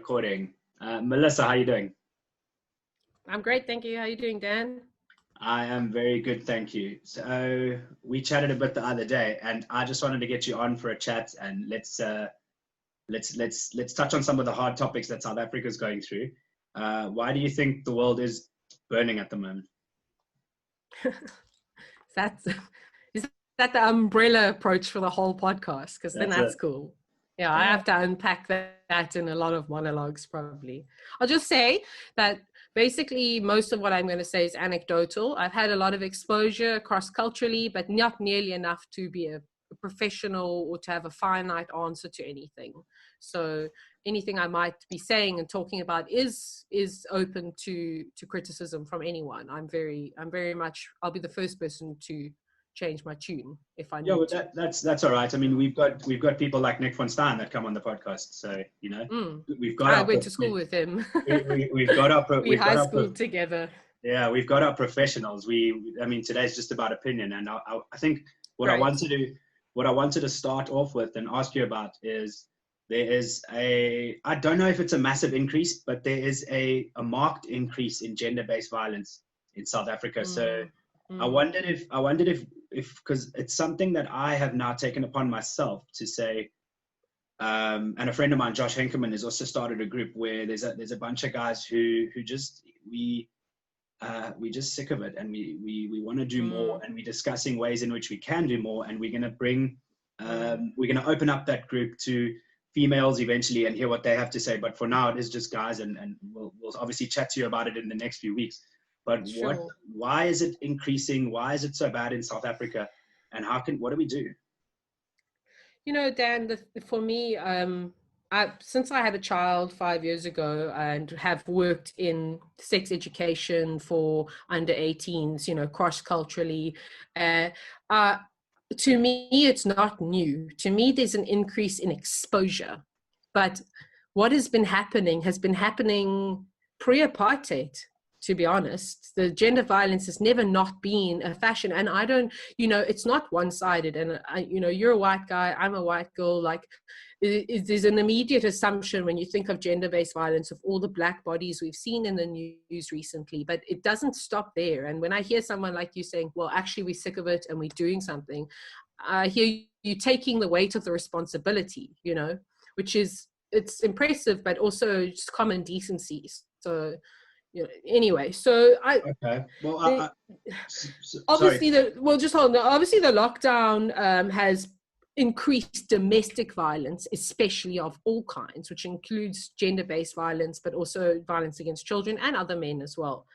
recording. Melissa, how are you doing? I'm great, thank you. How are you doing, Dan? I am very good, thank you. So we chatted a bit the other day, and I just wanted to get you on for a chat, and let's touch on some of the hard topics that South Africa is going through. Why do you think the world is burning at the moment? Is that the umbrella approach for the whole podcast? Because then that's cool. Yeah, I have to unpack that in a lot of monologues, probably. I'll just say that basically most of what I'm going to say is anecdotal. I've had a lot of exposure cross-culturally, but not nearly enough to be a professional or to have a finite answer to anything. So anything I might be saying and talking about is open to criticism from anyone. I'm very much, I'll be the first person to change my tune if I need to. That's all right. I mean, we've got people like Nick von Stein that come on the podcast, so we've got. I went to school with him. We've got our we high school together. Yeah, we've got our professionals. I mean, today's just about opinion, and I think what I wanted to start off with and ask you about is there is I don't know if it's a massive increase, but there is a marked increase in gender-based violence in South Africa. So I wondered if because it's something that I have now taken upon myself to say, and a friend of mine, Josh Henkerman, has also started a group where there's a bunch of guys who just we just sick of it, and we want to do more, and we're discussing ways in which we can do more, and we're going to open up that group to females eventually and hear what they have to say. But for now, it is just guys, and we'll obviously chat to you about it in the next few weeks. But sure. Why is it increasing? Why is it so bad in South Africa? And what do we do? Dan, for me, since I had a child 5 years ago and have worked in sex education for under 18s, cross-culturally, to me, it's not new. To me, there's an increase in exposure. But what has been happening pre-apartheid. To be honest, the gender violence has never not been a fashion. And I don't, it's not one-sided. And, you're a white guy, I'm a white girl. Like, there's an immediate assumption when you think of gender-based violence of all the black bodies we've seen in the news recently, but it doesn't stop there. And when I hear someone like you saying, well, actually, we're sick of it and we're doing something, I hear you taking the weight of the responsibility, which is, it's impressive, but also just common decency. So, anyway, so obviously obviously the lockdown has increased domestic violence, especially of all kinds, which includes gender-based violence, but also violence against children and other men as well.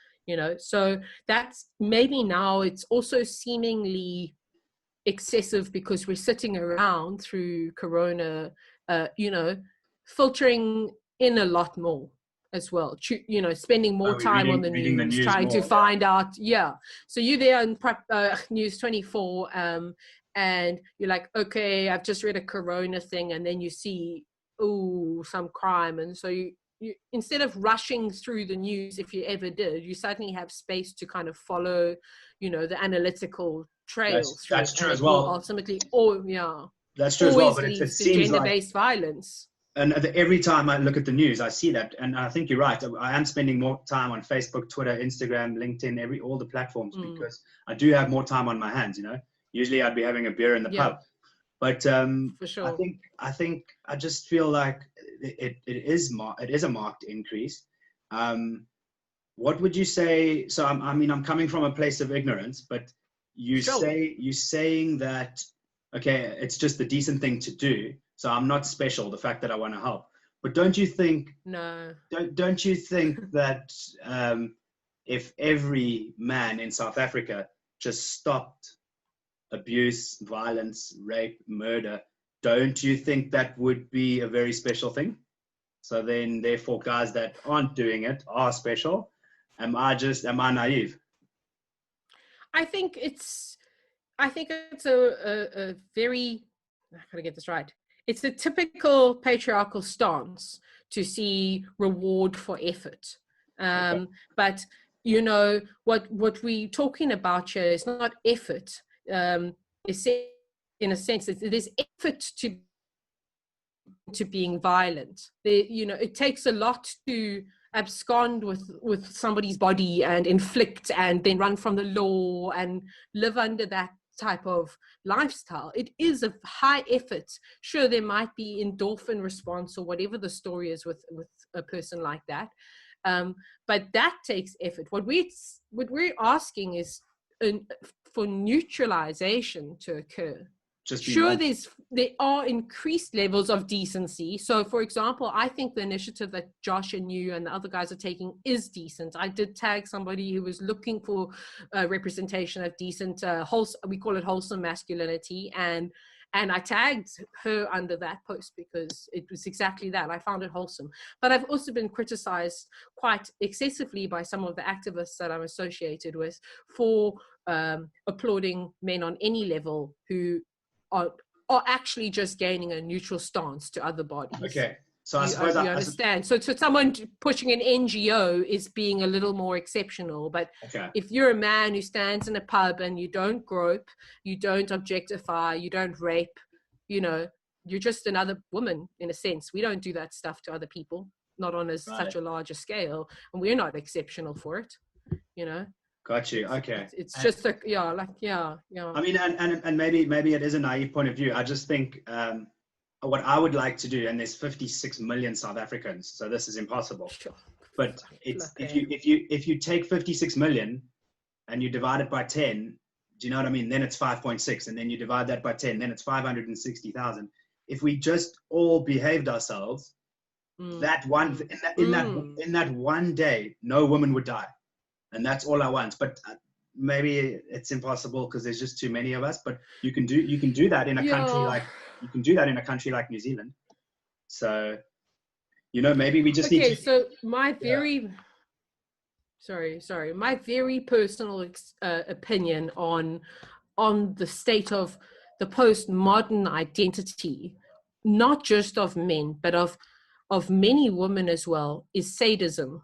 So that's maybe now it's also seemingly excessive because we're sitting around through Corona, filtering in a lot more as well, spending more time on the news, trying to find out. Yeah. So you're there on News 24, and you're like, okay, I've just read a Corona thing, and then you see, some crime. And so you instead of rushing through the news, if you ever did, you suddenly have space to kind of follow, the analytical trail. That's true as well. Ultimately, that's true as well. But it seems gender-based violence. And every time I look at the news, I see that. And I think you're right. I am spending more time on Facebook, Twitter, Instagram, LinkedIn, all the platforms, because I do have more time on my hands, Usually I'd be having a beer in the pub. But for sure. I just feel like it is a marked increase. What would you say? So I'm coming from a place of ignorance, but you're saying that, okay, it's just the decent thing to do. So I'm not special, the fact that I want to help. But don't you think that if every man in South Africa just stopped abuse, violence, rape, murder, don't you think that would be a very special thing? So then therefore guys that aren't doing it are special. Am I naive? I think it's a very, I gotta get this right. It's a typical patriarchal stance to see reward for effort. But, what we're talking about here is not effort. It's in a sense that there's effort to into being violent. It takes a lot to abscond with somebody's body and inflict and then run from the law and live under that type of lifestyle. It is a high effort. Sure, there might be endorphin response or whatever the story is with a person like that, but that takes effort. What we're asking is for neutralization to occur. Sure, there are increased levels of decency. So, for example, I think the initiative that Josh and you and the other guys are taking is decent. I did tag somebody who was looking for representation of decent, we call it wholesome masculinity, and I tagged her under that post because it was exactly that. I found it wholesome. But I've also been criticized quite excessively by some of the activists that I'm associated with for applauding men on any level who are actually just gaining a neutral stance to other bodies. Okay, so I suppose you understand. So someone pushing an NGO is being a little more exceptional. But if you're a man who stands in a pub and you don't grope, you don't objectify, you don't rape, you're just another woman in a sense. We don't do that stuff to other people, not on such a larger scale, and we're not exceptional for it. Got you. Okay. It's just I mean, and maybe it is a naive point of view. I just think what I would like to do, and there's 56 million South Africans, so this is impossible. Sure. But it's if you take 56 million and you divide it by 10, do you know what I mean? Then it's 5.6, and then you divide that by 10, then it's 560,000. If we just all behaved ourselves, in that one day, no woman would die. And that's all I want. But maybe it's impossible because there's just too many of us. But you can do that in a country like New Zealand. So, maybe we just need to. So my very my very personal opinion on the state of the postmodern identity, not just of men, but of many women as well, is sadism.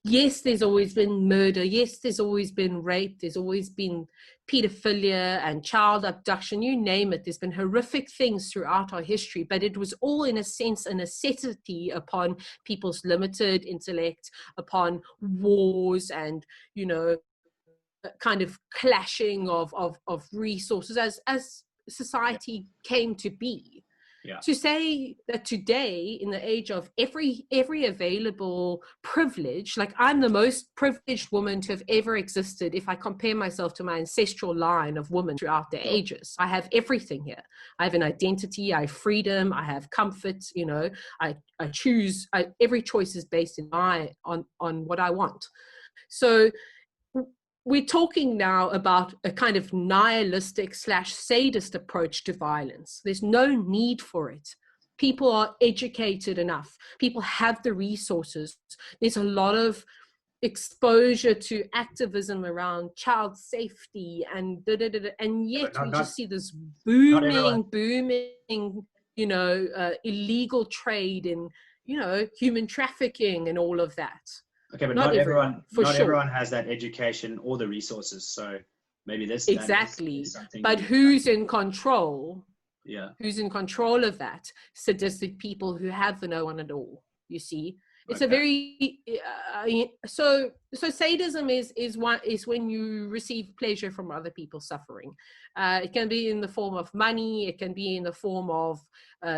Yes, there's always been murder. Yes, there's always been rape. There's always been pedophilia and child abduction, you name it. There's been horrific things throughout our history, but it was all in a sense a necessity upon people's limited intellect, upon wars and, kind of clashing of resources as society came to be. Yeah. To say that today, in the age of every available privilege, like I'm the most privileged woman to have ever existed if I compare myself to my ancestral line of women throughout the ages. I have everything here. I have an identity, I have freedom, I have comfort, I choose, every choice is based on what I want. So we're talking now about a kind of nihilistic / sadist approach to violence. There's no need for it. People are educated enough. People have the resources. There's a lot of exposure to activism around child safety and and yet we just see this booming, illegal trade in, human trafficking and all of that. Okay, but not everyone has that education or the resources. So maybe this exactly. But who's in control? Yeah. Who's in control of that? Sadistic people who have the no one at all. You see, it's a very so sadism is when you receive pleasure from other people's suffering. It can be in the form of money. It can be in the form of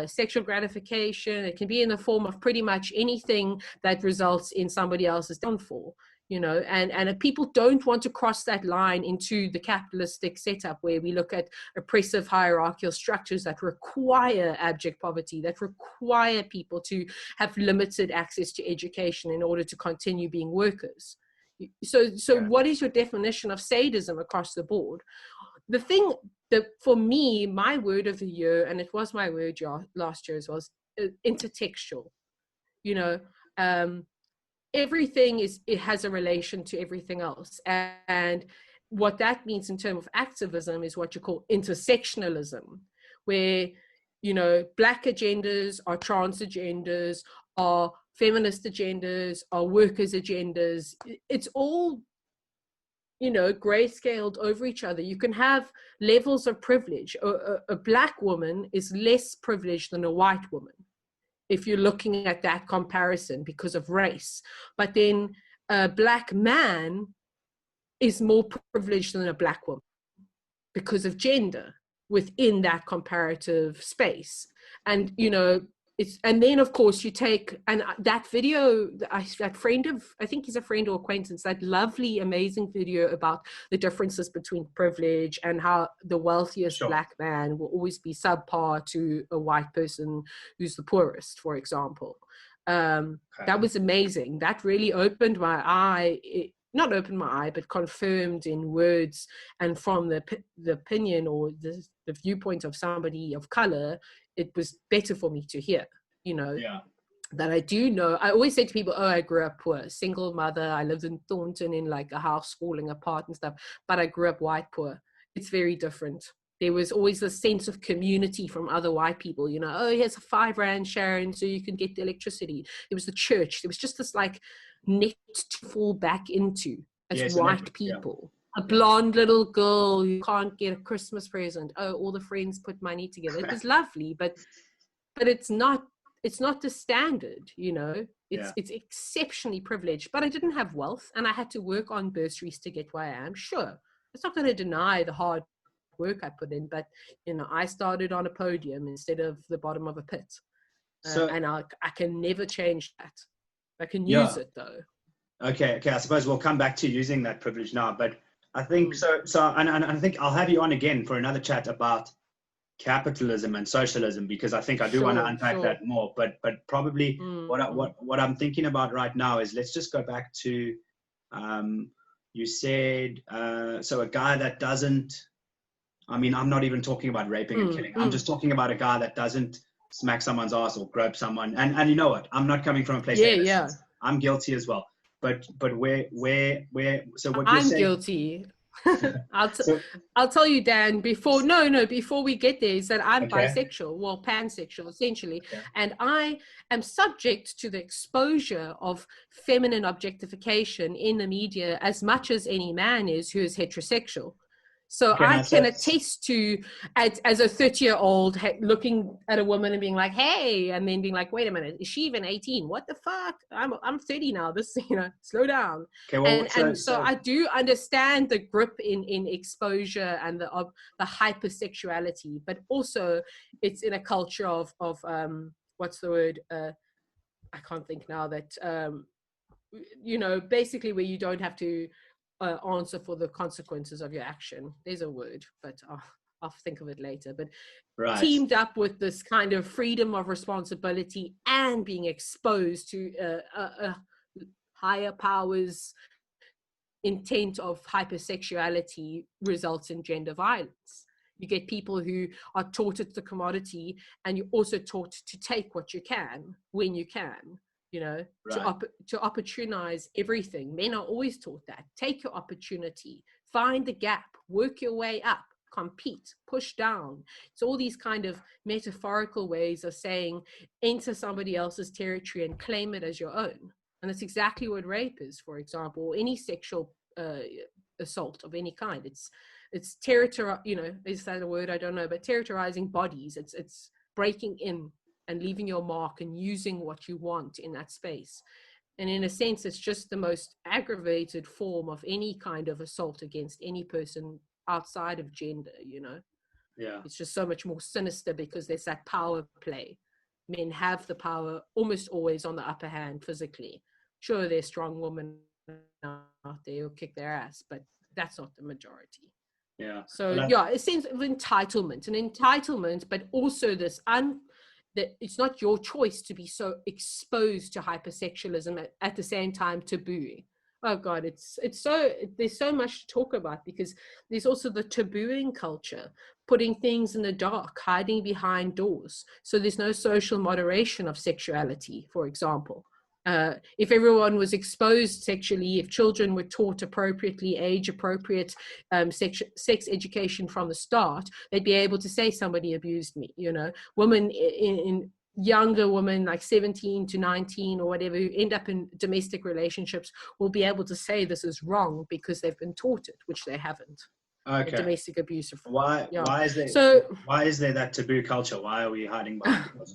sexual gratification. It can be in the form of pretty much anything that results in somebody else's downfall. And people don't want to cross that line into the capitalistic setup where we look at oppressive hierarchical structures that require abject poverty, that require people to have limited access to education in order to continue being workers. So what is your definition of sadism across the board? The thing that for me, my word of the year, and it was my word last year as well, is intertextual. Everything it has a relation to everything else, and what that means in terms of activism is what you call intersectionalism, where black agendas are trans agendas, are feminist agendas, are workers agendas. It's all grayscaled over each other. You can have levels of privilege. A black woman is less privileged than a white woman, if you're looking at that comparison because of race. But then a black man is more privileged than a black woman because of gender within that comparative space. And, and then of course you take, and that video, that friend of, I think he's a friend or acquaintance, that lovely, amazing video about the differences between privilege and how the wealthiest black man will always be subpar to a white person who's the poorest, for example. That was amazing. That really opened my eye. Not opened my eye, but confirmed in words and from the opinion or the viewpoint of somebody of color. It was better for me to hear, that I do know. I always say to people, I grew up poor, single mother. I lived in Thornton in like a house falling apart and stuff, but I grew up white poor. It's very different. There was always a sense of community from other white people, here's a R5 Sharon, so you can get the electricity. There was the church. There was just this like net to fall back into as white people. A blonde little girl who can't get a Christmas present. All the friends put money together. It was lovely, but it's not the standard, It's exceptionally privileged. But I didn't have wealth, and I had to work on bursaries to get where I am. Sure, it's not going to deny the hard work I put in, but I started on a podium instead of the bottom of a pit, and I can never change that. I can use it though. Okay. I suppose we'll come back to using that privilege now, but I think and I think I'll have you on again for another chat about capitalism and socialism, because I think I do want to unpack that more. But probably what I'm thinking about right now is, let's just go back to you said so a guy that doesn't. I mean, I'm not even talking about raping and killing. I'm just talking about a guy that doesn't smack someone's ass or grope someone. And you know what? I'm not coming from a place of innocence. I'm guilty as well. But where so what you're saying, I'm guilty. I'll tell you, Dan, before we get there, is that I'm bisexual, well, pansexual essentially, and I am subject to the exposure of feminine objectification in the media as much as any man is who is heterosexual. So I can attest to, as a 30-year-old looking at a woman and being like, hey, and then being like, wait a minute, is she even 18? What the fuck? I'm 30 now. This, slow down. Okay, well, so I do understand the grip in exposure and the hypersexuality, but also it's in a culture of what's the word? I can't think now. That basically where you don't have to answer for the consequences of your action. There's a word, but I'll think of it later. But teamed up with this kind of freedom of responsibility and being exposed to a higher powers intent of hypersexuality results in gender violence. You get people who are taught it's a commodity, and you're also taught to take what you can when you can. To opportunize everything. Men are always taught that. Take your opportunity, find the gap, work your way up, compete, push down. It's all these kind of metaphorical ways of saying, enter somebody else's territory and claim it as your own. And that's exactly what rape is, for example, or any sexual assault of any kind. It's is that a word? I don't know, but territorizing bodies. It's breaking in and leaving your mark and using what you want in that space. And in a sense, it's just the most aggravated form of any kind of assault against any person outside of gender, It's just so much more sinister because there's that power play. Men have the power almost always on the upper hand physically. Sure, there's strong women out there who kick their ass, but that's not the majority. Yeah. So, a sense of entitlement, but also this that it's not your choice to be so exposed to hypersexualism at the same time taboo. Oh God, there's so much to talk about, because there's also the tabooing culture, putting things in the dark, hiding behind doors. So there's no social moderation of sexuality, for example. If everyone was exposed sexually, if children were taught appropriately, age-appropriate sex education from the start, they'd be able to say somebody abused me. Women in younger women, like 17 to 19 or whatever, who end up in domestic relationships will be able to say this is wrong because they've been taught it, which they haven't. Okay. Domestic abuse. Why is there that taboo culture? Why are we hiding behind it?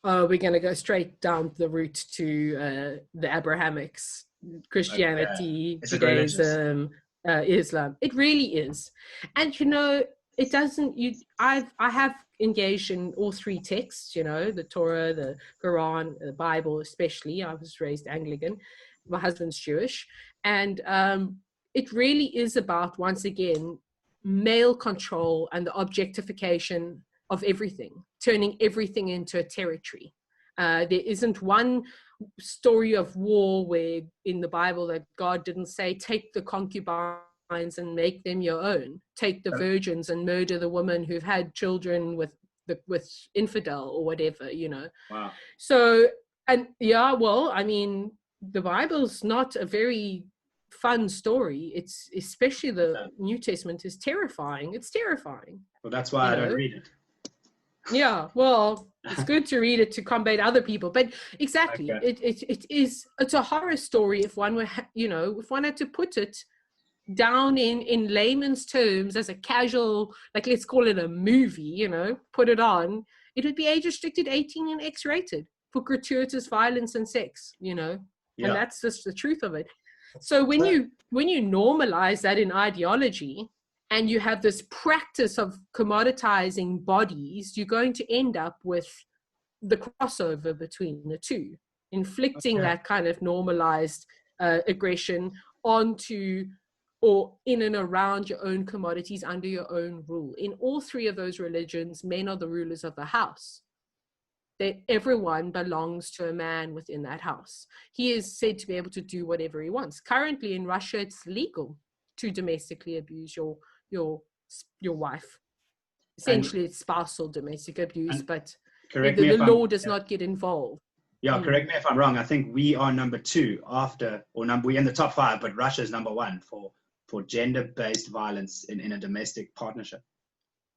We're going to go straight down the route to the Abrahamics, Christianity, Judaism, Islam. It really is. And, it doesn't, I have engaged in all three texts, the Torah, the Quran, the Bible, especially. I was raised Anglican. My husband's Jewish. And it really is about, once again, male control and the objectification of everything, turning everything into a territory. There isn't one story of war where in the Bible that God didn't say, take the concubines and make them your own, take the virgins and murder the women who've had children with infidel or whatever, Wow. So, and the Bible's not a very fun story. It's, especially the New Testament, is terrifying. It's terrifying. Well, that's why I don't read it. Yeah, well, it's good to read it to combat other people, but exactly, Okay. it's a horror story. If one were, if one had to put it down in layman's terms as a casual, like, let's call it a movie, put it on, it would be age restricted, 18 and X-rated for gratuitous violence and sex, and that's just the truth of it. So when you normalize that in ideology, and you have this practice of commoditizing bodies, you're going to end up with the crossover between the two, inflicting that kind of normalized aggression onto or in and around your own commodities under your own rule. In all three of those religions, men are the rulers of the house. Everyone belongs to a man within that house. He is said to be able to do whatever he wants. Currently in Russia, it's legal to domestically abuse your wife. Essentially, it's spousal domestic abuse, but the law does not get involved. Yeah, correct me if I'm wrong. I think we are number 2 we're in the top 5, but Russia is number 1 for gender-based violence in a domestic partnership.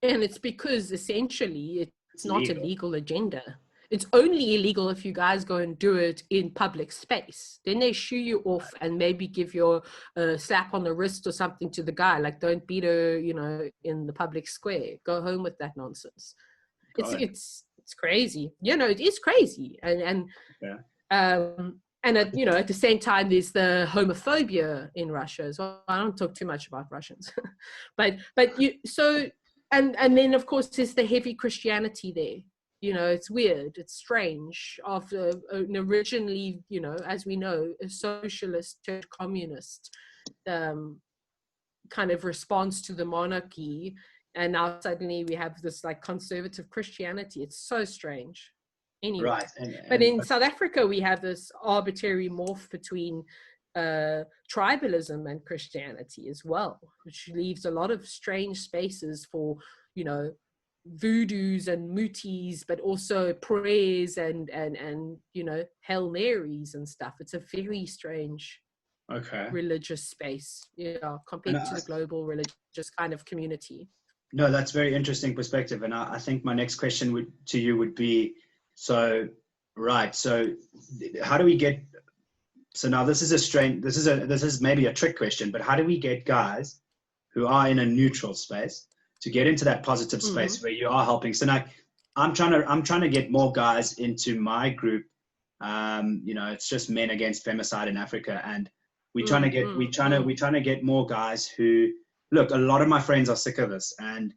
And it's because essentially it's not a legal agenda. It's only illegal if you guys go and do it in public space. Then they shoo you off and maybe give you a slap on the wrist or something to the guy, like, don't beat her, in the public square. Go home with that nonsense. It's crazy. It is crazy. And at the same time, there's the homophobia in Russia as well. I don't talk too much about Russians, but and then of course there's the heavy Christianity there. It's weird, it's strange. After originally, as we know, a socialist church communist kind of response to the monarchy, and now suddenly we have this like conservative Christianity. It's so strange. Anyway, right. But in South Africa, we have this arbitrary morph between tribalism and Christianity as well, which leaves a lot of strange spaces for, voodoos and mooties, but also prayers and Hail Marys and stuff. It's a very strange religious space, compared to the global religious kind of community. No, that's very interesting perspective. And I think my next question to you would be, so how do we get, so now this is maybe a trick question, but how do we get guys who are in a neutral space to get into that positive space where you are helping? So now I'm trying to get more guys into my group. It's just men against femicide in Africa, and we're trying to get more guys who, look, a lot of my friends are sick of this, and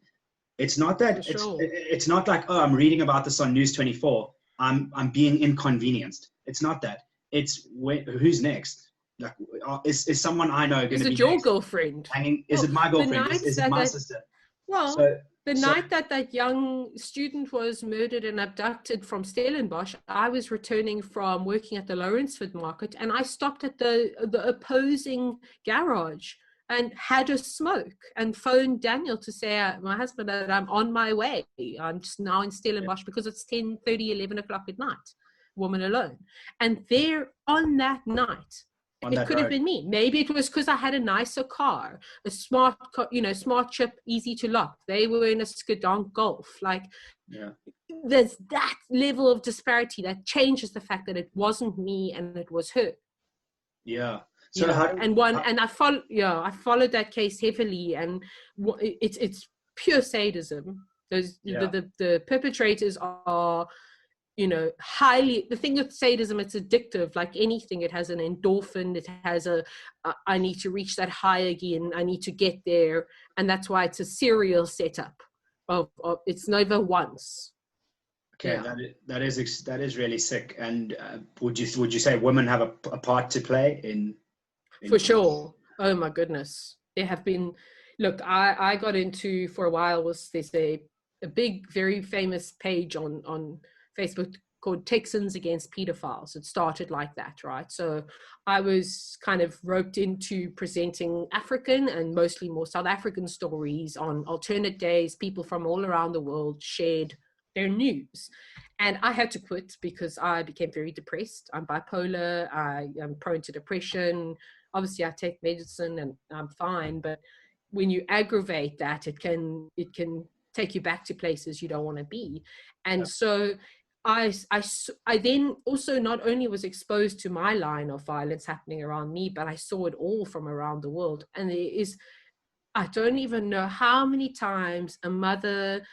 it's not that it's not like, oh, I'm reading about this on News 24, I'm being inconvenienced. It's not that. It's who's next? Like, is someone I know going to be next? Is it your girlfriend? Is it my girlfriend? Is it my sister? Well, the night that young student was murdered and abducted from Stellenbosch, I was returning from working at the Lawrenceford market, and I stopped at the opposing garage and had a smoke and phoned Daniel to say, my husband, that I'm on my way. I'm just now in Stellenbosch because it's 10:30, 11 o'clock at night, woman alone. And there on that night, on It that could have road. been me. Maybe it was because I had a nicer car, a smart, smart chip, easy to lock. They were in a Skadonk Golf. Like, Yeah. there's that level of disparity that changes the fact that it wasn't me and it was her. Yeah. You So know, and I followed that case heavily, and it's pure sadism. Those the perpetrators are, you know, highly, the thing with sadism, it's addictive. Like anything, it has an endorphin, it has I need to reach that high again, I need to get there. And that's why it's a serial setup of it's never once. Okay, Yeah. that is really sick. And would you say women have a part to play in For sure. Oh my goodness, there have been, look, I got into, for a while, there's a big, very famous page on Facebook called Texans Against Pedophiles. It started like that, right? So I was kind of roped into presenting African and mostly more South African stories on alternate days. People from all around the world shared their news. And I had to quit because I became very depressed. I'm bipolar, I am prone to depression. Obviously I take medicine and I'm fine, but when you aggravate that, it can take you back to places you don't want to be. And so I then also not only was exposed to my line of violence happening around me, but I saw it all from around the world. And there is, I don't even know how many times a mother,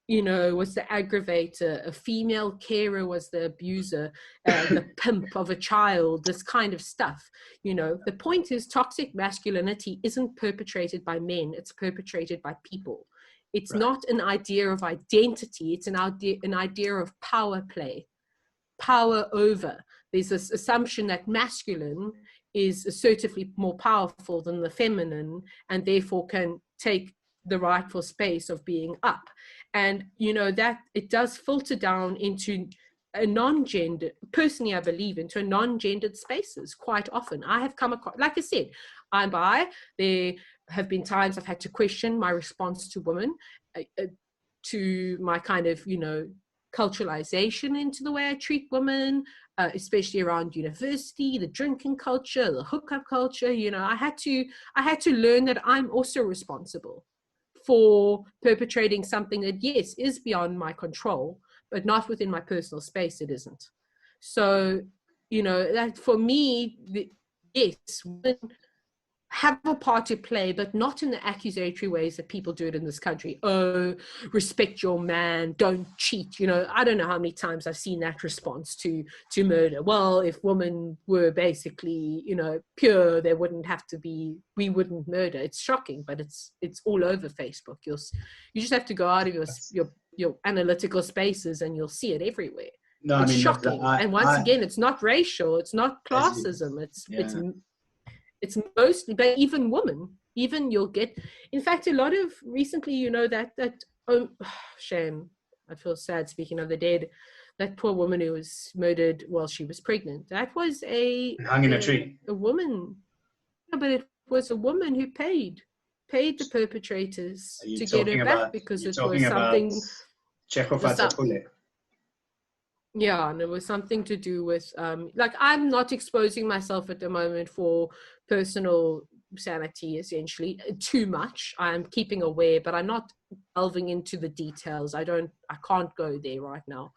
you know, was the aggravator, a female carer was the abuser, the pimp of a child, this kind of stuff. You know, the point is, toxic masculinity isn't perpetrated by men, it's perpetrated by people. It's not an idea of identity, it's an idea of power play, power over. There's this assumption that masculine is assertively more powerful than the feminine and therefore can take the rightful space of being up. And, you know, that it does filter down into a non-gendered, personally, I believe, into non-gendered spaces quite often. I have come across, like I said, I'm bi. There have been times I've had to question my response to women, to my kind of, you know, culturalization into the way I treat women, especially around university, the drinking culture, the hookup culture. You know, I had to learn that I'm also responsible for perpetrating something that, yes, is beyond my control, but not within my personal space. It isn't. So, you know, that for me, yes, women have a part to play, but not in the accusatory ways that people do it in this country. Oh, respect your man, don't cheat. You know, I don't know how many times I've seen that response to murder. Well, if women were basically, you know, pure, there wouldn't have to be, we wouldn't murder. It's shocking, but it's all over Facebook. You just have to go out of your analytical spaces and you'll see it everywhere. No, it's I mean, shocking. And once again, it's not racial, it's not classism, it's mostly, but even women, even you'll get, in fact, a lot of recently, you know, that shame, I feel sad speaking of the dead, that poor woman who was murdered while she was pregnant, that was hung in a tree. A woman, but it was a woman who paid the perpetrators to get her back because it was something. Yeah, and it was something to do with, like, I'm not exposing myself at the moment for personal sanity, essentially, too much. I'm keeping aware, but I'm not delving into the details. I can't go there right now.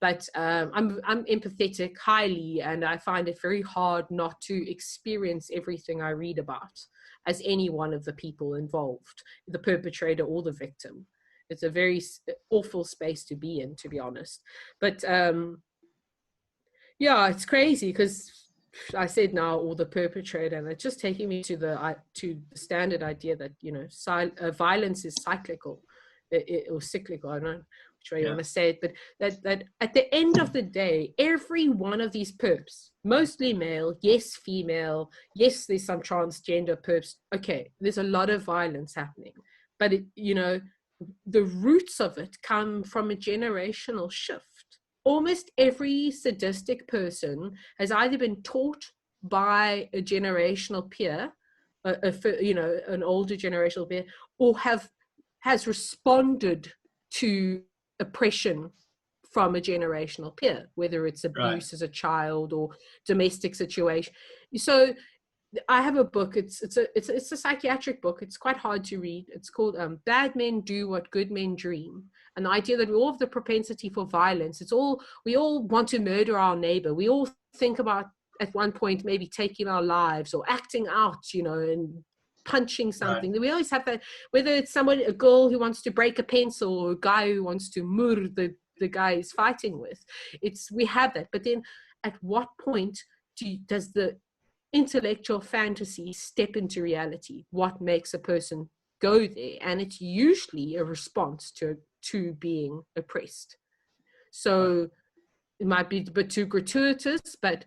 But I'm empathetic highly, and I find it very hard not to experience everything I read about as any one of the people involved, the perpetrator or the victim. It's a very awful space to be in, to be honest. But yeah, it's crazy because I said now, or the perpetrator, and it's just taking me to the standard idea that, you know, violence is cyclical, or cyclical. I don't know which way you want to say it, but that at the end of the day, every one of these perps, mostly male, yes, female, yes, there's some transgender perps. Okay, there's a lot of violence happening, but it, you know, the roots of it come from a generational shift. Almost every sadistic person has either been taught by a generational peer, you know, an older generational peer, or has responded to oppression from a generational peer, whether it's abuse as a child or domestic situation. So I have a book. It's a psychiatric book. It's quite hard to read. It's called Bad Men Do What Good Men Dream. And the idea that we all have the propensity for violence. We all want to murder our neighbor. We all think about at one point maybe taking our lives or acting out, and punching something. We always have that, whether it's a girl who wants to break a pencil or a guy who wants to murder the guy he's fighting with. We have that. But then at what point does the intellectual fantasy step into reality? What makes a person go there? And it's usually a response to being oppressed. So it might be a bit too gratuitous, but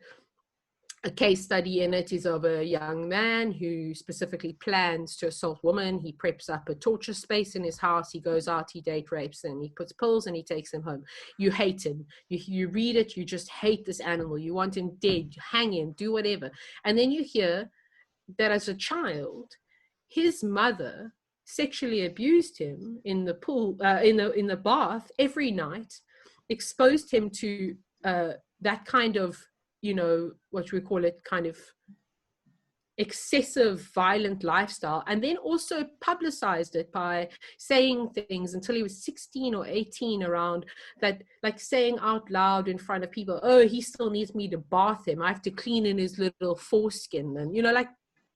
a case study in it is of a young man who specifically plans to assault women. He preps up a torture space in his house. He goes out, he date rapes them, he puts pills and he takes them home. You hate him. You read it, you just hate this animal. You want him dead, hang him, do whatever. And then you hear that as a child, his mother sexually abused him in the pool, in the bath every night, exposed him to that kind of, what we call it, kind of excessive violent lifestyle, and then also publicized it by saying things until he was 16 or 18 around that, like saying out loud in front of people, oh, he still needs me to bath him, I have to clean in his little foreskin, and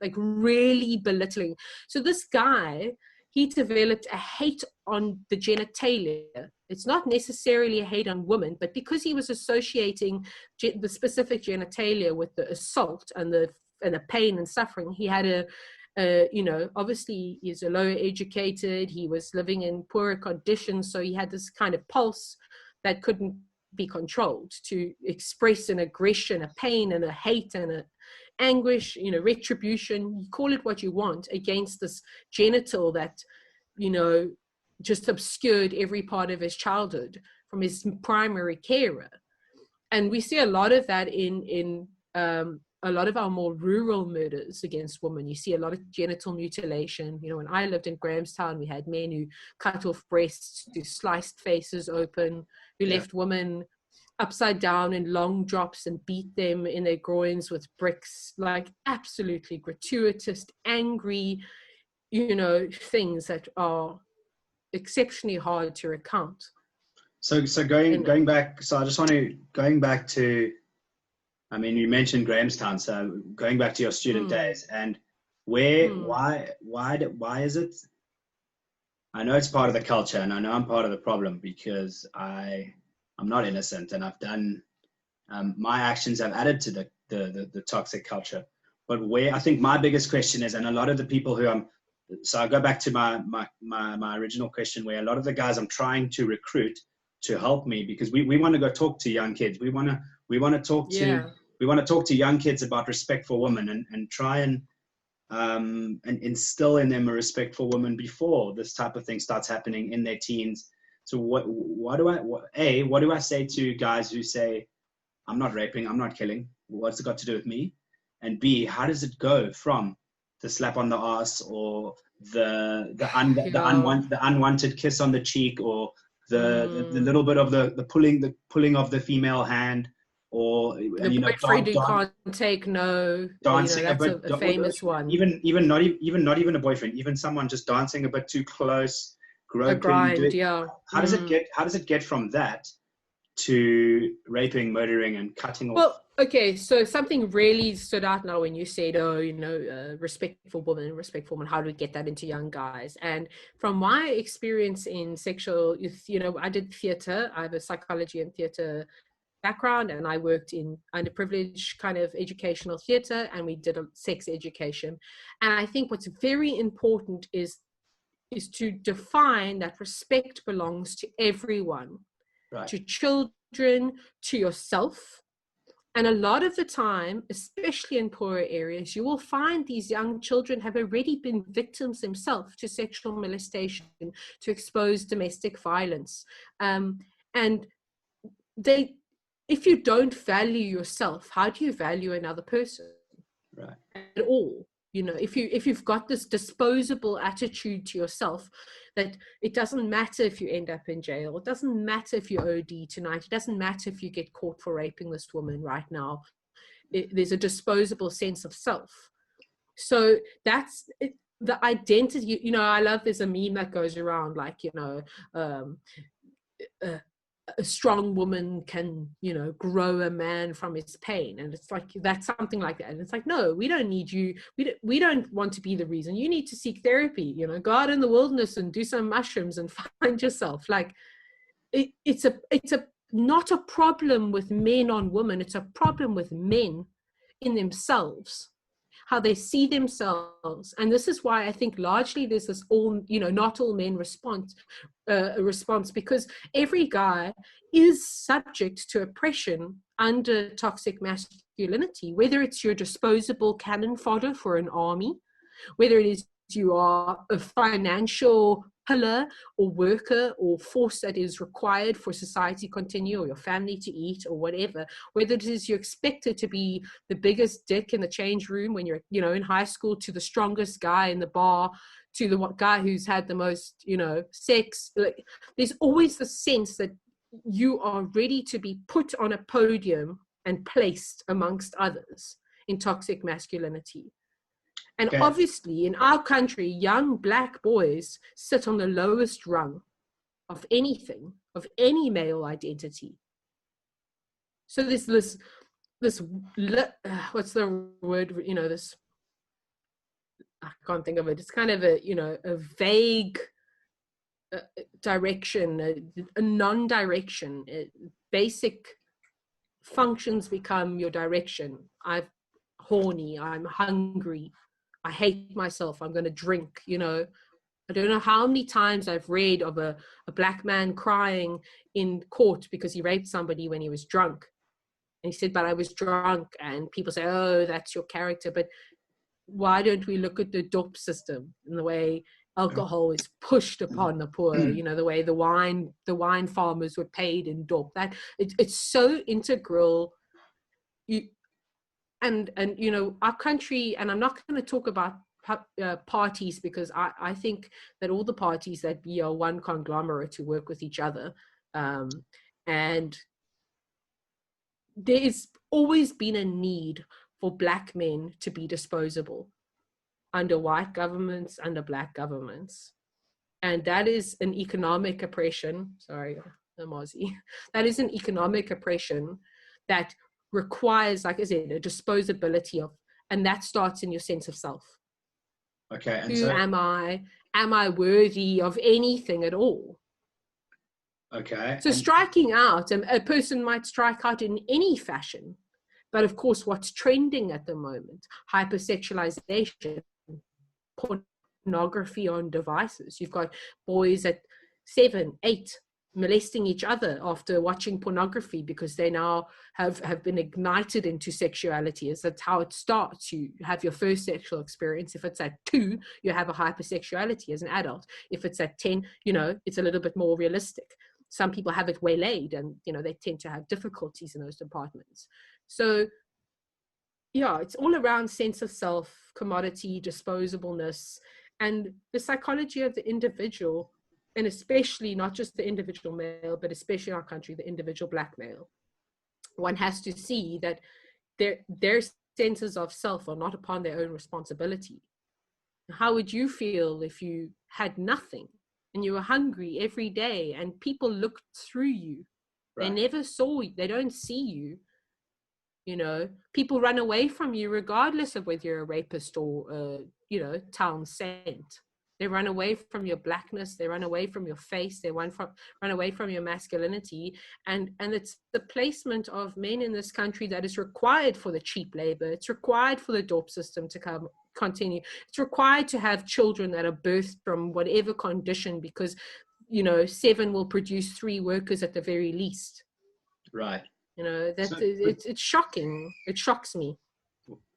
like really belittling. So this guy, he developed a hate on the genitalia. It's not necessarily a hate on women, but because he was associating the specific genitalia with the assault and the pain and suffering, he had obviously he's a lower educated, he was living in poorer conditions, so he had this kind of pulse that couldn't be controlled to express an aggression, a pain and a hate and a anguish, retribution, you call it what you want, against this genital that, just obscured every part of his childhood from his primary carer. And we see a lot of that in a lot of our more rural murders against women. You see a lot of genital mutilation. When I lived in Grahamstown, we had men who cut off breasts, who sliced faces open, who left women upside down in long drops and beat them in their groins with bricks, like absolutely gratuitous, angry, things that are exceptionally hard to recount. So going back, so I just want to, going back to, I mean, you mentioned Grahamstown, so going back to your student days, and why is it? I know it's part of the culture, and I know I'm part of the problem, because I'm not innocent, and I've done, my actions have added to the toxic culture. But where I think my biggest question is, and a lot of the people who so I go back to my original question, where a lot of the guys I'm trying to recruit to help me, because we want to go talk to young kids. We want to talk to young kids about respect for women, and try and instill in them a respect for women before this type of thing starts happening in their teens. So what do I say to guys who say, I'm not raping, I'm not killing, what's it got to do with me? And B, how does it go from the slap on the ass, or the unwanted kiss on the cheek, or the little bit of the pulling of the female hand, or the boyfriend who can't take no, dancing that's a famous one. Even not even a boyfriend, even someone just dancing a bit too close, groping, a grind, How does it get from that to raping, murdering, and cutting off? Well, okay, so something really stood out now when you said, respect for women, how do we get that into young guys? And from my experience in sexual, I did theater. I have a psychology and theater background, and I worked in underprivileged kind of educational theater, and we did a sex education. And I think what's very important is to define that respect belongs to everyone, right? To children, to yourself. And a lot of the time, especially in poorer areas, you will find these young children have already been victims themselves to sexual molestation, to exposed domestic violence. And if you don't value yourself, how do you value another person? Right. At all? You know, if you've got this disposable attitude to yourself, that it doesn't matter if you end up in jail, it doesn't matter if you OD tonight, it doesn't matter if you get caught for raping this woman right now. There's a disposable sense of self. So that's it, the identity. You know, I love, there's a meme that goes around like, you know, a strong woman can, you know, grow a man from his pain, and it's like, that's something like that. And it's like, no, we don't need you, we don't want to be the reason. You need to seek therapy, you know, go out in the wilderness and do some mushrooms and find yourself. Like it's a not a problem with men on women, it's a problem with men in themselves, how they see themselves. And this is why I think largely there's this all, you know, not all men response, because every guy is subject to oppression under toxic masculinity, whether it's your disposable cannon fodder for an army, whether it is you are a financial pillar or worker or force that is required for society to continue, or your family to eat, or whatever, whether it is you're expected to be the biggest dick in the change room when you're, you know, in high school, to the strongest guy in the bar, to the guy who's had the most, you know, sex. Like, there's always the sense that you are ready to be put on a podium and placed amongst others in toxic masculinity. And obviously, in our country, young black boys sit on the lowest rung of anything, of any male identity. So there's this what's the word, you know, this, I can't think of it. It's kind of a, you know, a vague direction, a non-direction. Basic functions become your direction. I'm horny, I'm hungry, I hate myself, I'm going to drink, you know. I don't know how many times I've read of a black man crying in court because he raped somebody when he was drunk. And he said, but I was drunk. And people say, oh, that's your character. But why don't we look at the dope system and the way alcohol is pushed upon the poor, you know, the way the wine farmers were paid in dope. That it's so integral. And you know, our country, and I'm not going to talk about parties, because I think that all the parties that be are one conglomerate to work with each other, and there's always been a need for black men to be disposable under white governments, under black governments, and that is an economic oppression. Sorry, I'm Aussie. That is an economic oppression that requires, like I said, a disposability of, and that starts in your sense of self. Okay. And who am I? Am I worthy of anything at all? Okay. So striking out, a person might strike out in any fashion, but of course, what's trending at the moment? Hypersexualization, pornography on devices. You've got boys at 7, 8 molesting each other after watching pornography because they now have been ignited into sexuality. As that's how it starts. You have your first sexual experience. If it's at 2, you have a hypersexuality as an adult. If it's at 10, you know, it's a little bit more realistic. Some people have it waylaid, and you know, they tend to have difficulties in those departments. So yeah, it's all around sense of self, commodity, disposableness, and the psychology of the individual. And especially not just the individual male, but especially in our country, the individual black male. One has to see that their senses of self are not upon their own responsibility. How would you feel if you had nothing and you were hungry every day and people looked through you? Right. They never saw you. They don't see you. You know, people run away from you regardless of whether you're a rapist or, you know, town saint. They run away from your blackness. They run away from your face. They run away from your masculinity. And it's the placement of men in this country that is required for the cheap labor. It's required for the dope system to continue. It's required to have children that are birthed from whatever condition, because, you know, 7 will produce 3 workers at the very least. Right. You know, it's shocking. It shocks me.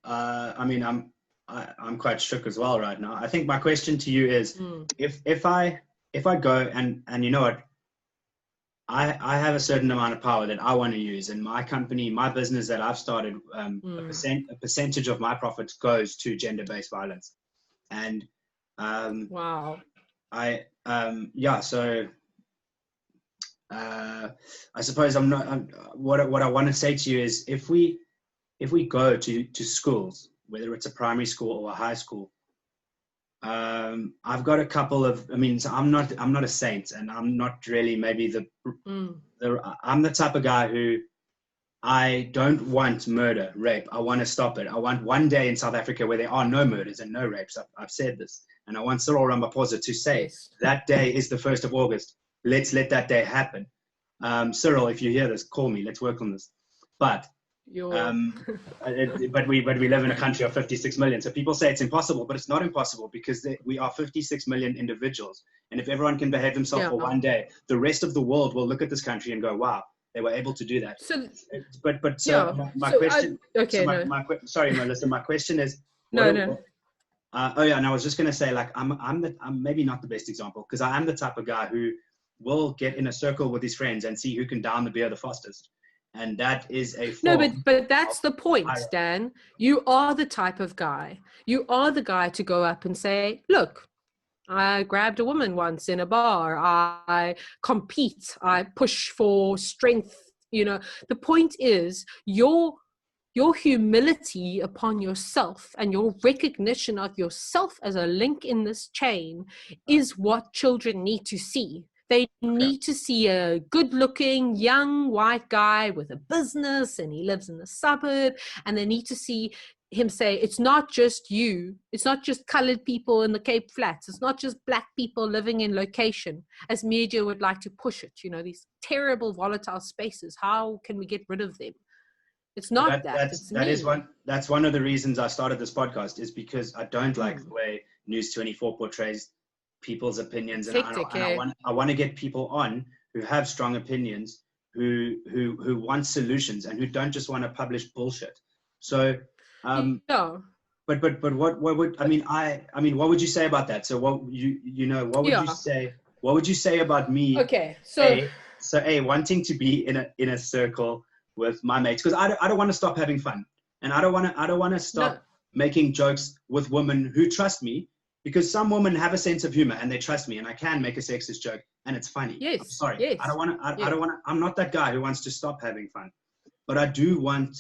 I mean, I'm quite shook as well right now. I think my question to you is, if I go and you know what, I have a certain amount of power that I want to use, and my company, my business that I've started, a percentage of my profits goes to gender-based violence, and wow. So I suppose what I want to say to you is, if we go to schools, whether it's a primary school or a high school, I've got a couple of, so I'm not a saint, and I'm not really maybe I'm the type of guy who, I don't want murder, rape. I want to stop it. I want one day in South Africa where there are no murders and no rapes. I've said this, and I want Cyril Ramaphosa to say that day is the 1st of August. Let's let that day happen. Cyril, if you hear this, call me. Let's work on this. But but we live in a country of 56 million. So people say it's impossible, but it's not impossible, because we are 56 million individuals. And if everyone can behave themselves for one day, the rest of the world will look at this country and go, wow, they were able to do that. So, my question. Sorry, Melissa. My question is. And I was just going to say, like, I'm maybe not the best example, because I am the type of guy who will get in a circle with his friends and see who can down the beer the fastest. And that is a form. No, but that's the point, Dan. You are the type of guy. You are the guy to go up and say, look, I grabbed a woman once in a bar. I compete. I push for strength. The point is your humility upon yourself and your recognition of yourself as a link in this chain is what children need to see. They need to see a good-looking, young, white guy with a business, and he lives in the suburb, and they need to see him say, it's not just you, it's not just colored people in the Cape Flats, it's not just black people living in location, as media would like to push it, these terrible, volatile spaces. How can we get rid of them? It's not that's one of the reasons I started this podcast, is because I don't like the way News 24 portrays people's opinions, and I want to get people on who have strong opinions, who want solutions, and who don't just want to publish bullshit. So but what would what would you say about that? So what would you say about me? Okay, so wanting to be in a circle with my mates, because I don't want to stop having fun, and I don't want to stop making jokes with women who trust me. Because some women have a sense of humor and they trust me, and I can make a sexist joke and it's funny. Yes. I'm sorry. Yes. I don't want to. I'm not that guy who wants to stop having fun, but I do want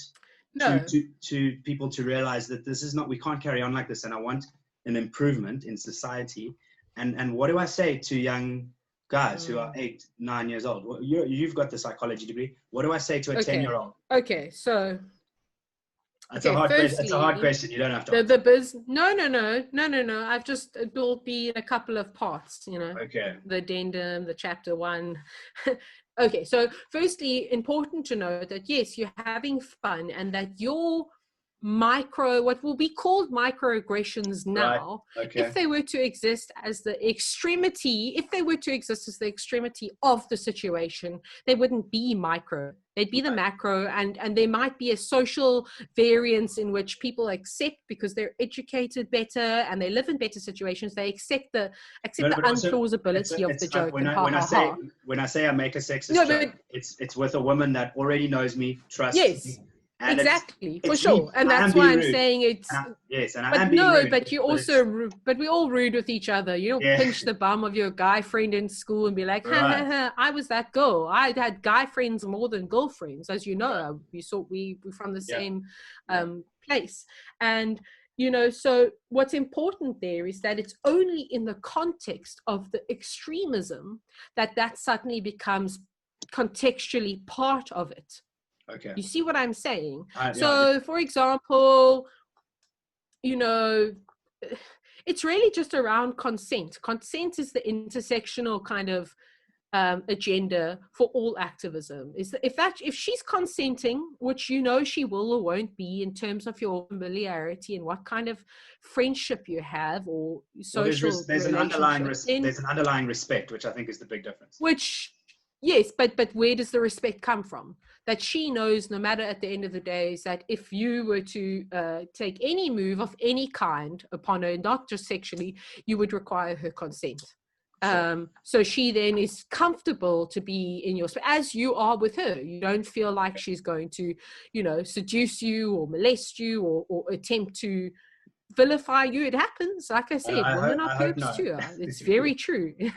to people to realize that this is not. We can't carry on like this, and I want an improvement in society. And what do I say to young guys who are 8, 9 years old? Well, you've got the psychology degree. What do I say to a 10-year-old? Okay, so. It's a hard question. You don't have to. No. It will be in a couple of parts, Okay. The addendum, the chapter 1. Okay. So firstly, important to know that, yes, you're having fun, and that your what will be called microaggressions now, if they were to exist as the extremity of the situation, they wouldn't be micro. They'd be the macro, and there might be a social variance in which people accept, because they're educated better and they live in better situations. They accept the unplausibility of the joke. When I say I make a sexist joke, it's with a woman that already knows me, trusts me. And exactly, for sure. And that's why I'm saying it's... But you also... But we all rude with each other. You don't pinch the bum of your guy friend in school and be like, I was that girl. I had guy friends more than girlfriends. As you know, we're from the same place. And, so what's important there is that it's only in the context of the extremism that suddenly becomes contextually part of it. Okay. You see what I'm saying? For example, it's really just around consent. Consent is the intersectional kind of agenda for all activism. If she's consenting, which she will or won't be, in terms of your familiarity and what kind of friendship you have or social there's an underlying respect, which I think is the big difference. Yes, but where does the respect come from? That she knows, no matter at the end of the day, is that if you were to take any move of any kind upon her, not just sexually, you would require her consent. So she then is comfortable to be in your space, as you are with her. You don't feel like she's going to, seduce you or molest you or attempt to vilify you. It happens. Like I said, women are perps too. It's very true. You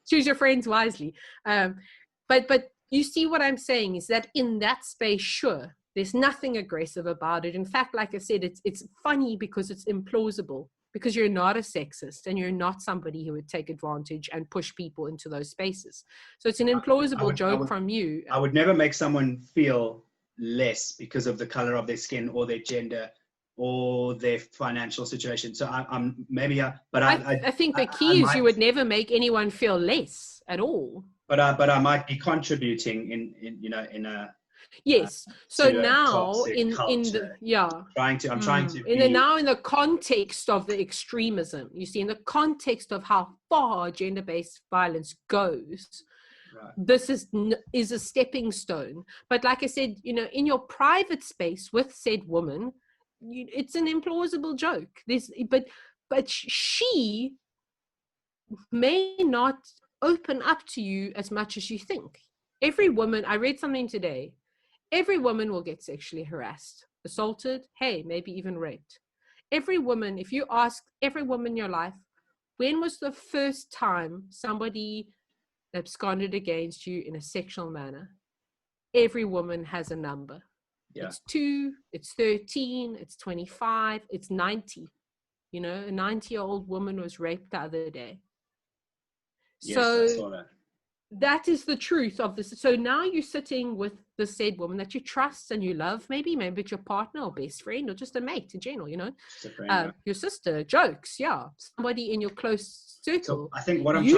choose your friends wisely. But you see what I'm saying is that in that space, sure, there's nothing aggressive about it. In fact, like I said, it's funny because it's implausible, because you're not a sexist and you're not somebody who would take advantage and push people into those spaces. So it's an implausible joke from you. I would never make someone feel less because of the color of their skin or their gender or their financial situation. So I think the key is you would never make anyone feel less at all. But I might be contributing in a yes. So now in the trying to now in the context of the extremism, you see, in the context of how far gender-based violence goes, right, this is a stepping stone. But like I said, in your private space with said woman, it's an implausible joke. But she may not open up to you as much as you think. Every woman, I read something today, every woman will get sexually harassed, assaulted, maybe even raped. Every woman, if you ask every woman in your life, when was the first time somebody absconded against you in a sexual manner? Every woman has a number. Yeah. It's 2, it's 13, it's 25, it's 90. A 90-year-old woman was raped the other day. Yes, I saw that. That is the truth of this. So now you're sitting with the said woman that you trust and you love, maybe it's your partner or best friend or just a mate in general, Just a friend, your sister, jokes, somebody in your close circle. So I think what I'm the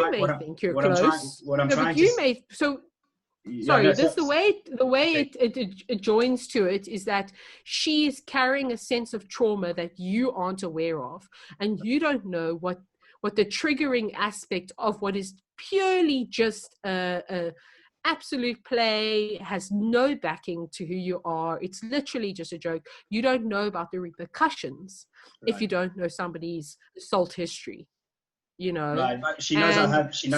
way it joins to it is that she is carrying a sense of trauma that you aren't aware of, and you don't know what the triggering aspect of what is purely just a absolute play, has no backing to who you are. It's literally just a joke. You don't know about the repercussions if you don't know somebody's assault history, Right. She knows.